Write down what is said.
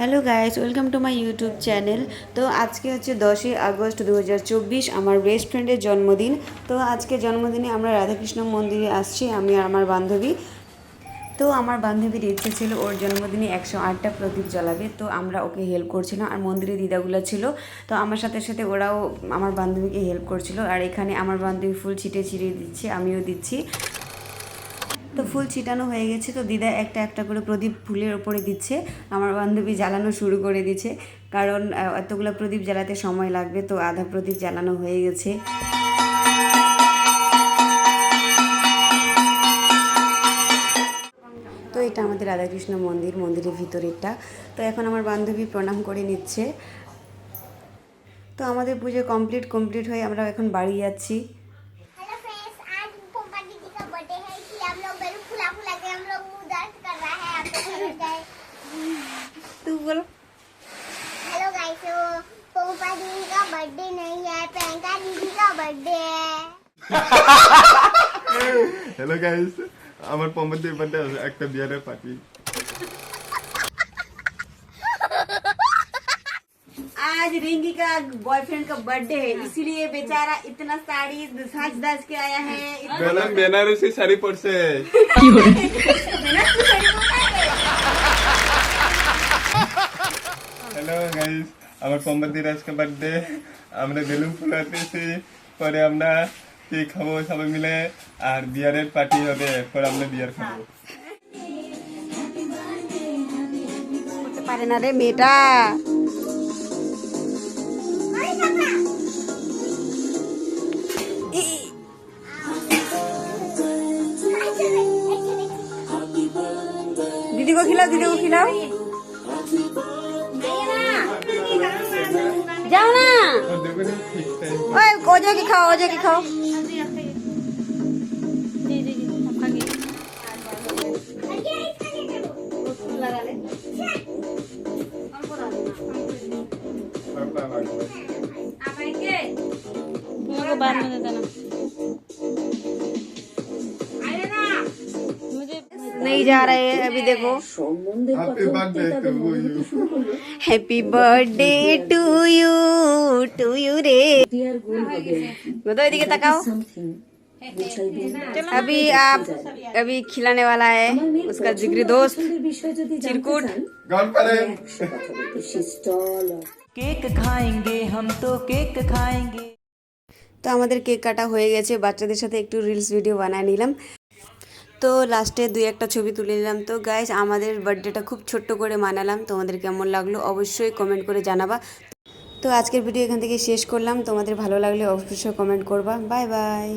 Hello guys, welcome to my YouTube channel. তো আজকে হচ্ছে 10ই আগস্ট 2024, আমার বেস্ট ফ্রেন্ডের জন্মদিন। তো আজকে জন্মদিনে আমরা রাধাকৃষ্ণ মন্দিরে আসছি, আমি আর আমার বান্ধবী। তো আমার বান্ধবীর ইচ্ছে ছিল ওর জন্মদিনে 108টা প্রদীপ জ্বালাবে। তো আমরা ওকে হেল্প করছিলাম, আর মন্দিরে দিদাগুলো ছিল। তো আমার সাথে সাথে ওরাও আমার বান্ধবীকে হেল্প করছিল। আর এখানে আমার বান্ধবী ফুল ছিটিয়ে দিচ্ছে, আমিও দিচ্ছি। তো ফুল ছিটানো হয়ে গেছে, তো দিদা একটা একটা করে প্রদীপ ফুলের ওপরে দিচ্ছে। আমার বান্ধবী জ্বালানো শুরু করে দিচ্ছে, কারণ এতগুলো প্রদীপ জ্বালাতে সময় লাগবে। তো আধা প্রদীপ জ্বালানো হয়ে গেছে। তো এটা আমাদের রাধাকৃষ্ণ মন্দিরের ভিতরেরটা। তো এখন আমার বান্ধবী প্রণাম করে নিচ্ছে। তো আমাদের পুজো কমপ্লিট হয়ে আমরা এখন বাড়ি যাচ্ছি। तू बोलो। हेलो गाइस, पोपा दीदी का बर्थडे नहीं है, प्रियंका दीदी का बर्थडे है। हेलो गाइस, আমার পম্পতির বার্থডে আছে, একটা বিয়ারের পার্টি। आज रिंकी का बॉयफ्रेंड का बर्थडे है, इसलिए बेचारा इतना साड़ी साज दाज के आया है। বেনাম বেনারসি শাড়ি পরছে। হ্যালো গাইস, আমার পম্পতির আজকে বার্থডে। আমরা বেলুন ফুলাতেছি, পরে আমরা কেক খাবো সবাই মিলে, আর বিয়ারের পার্টি হবে, এরপর আমরা বিয়ার খাবো। করতে পারে না রে মেয়েটা। दीदी को खिलाओ, दीदी को खिलाओ। जाओ ना, और देखो ना, ठीक टाइम ओए ओजे की खाओ, ओजे की खाओ। बाद में दे देना। नहीं जा रहे हैं अभी, देखो। Happy birthday to you. Happy birthday to you रे। बताओ, इधर तकाओ। अभी खिलाने वाला है उसका जिगरी दोस्त चिरकुट। গান পারে। केक खाएंगे हम तो केक खाएंगे। তো আমাদের কেক কাটা হয়ে গেছে, বাচ্চাদের সাথে একটু রিলস ভিডিও বানিয়ে নিলাম। তো লাস্টে 2-1টা ছবি তুলে নিলাম। তো গাইজ, আমাদের বার্থডেটা খুব ছোট্ট করে মানালাম। তোমাদের কেমন লাগলো অবশ্যই কমেন্ট করে জানাবা। তো আজকের ভিডিও এখান থেকে শেষ করলাম। তোমাদের ভালো লাগলে অবশ্যই কমেন্ট করবা। Bye bye.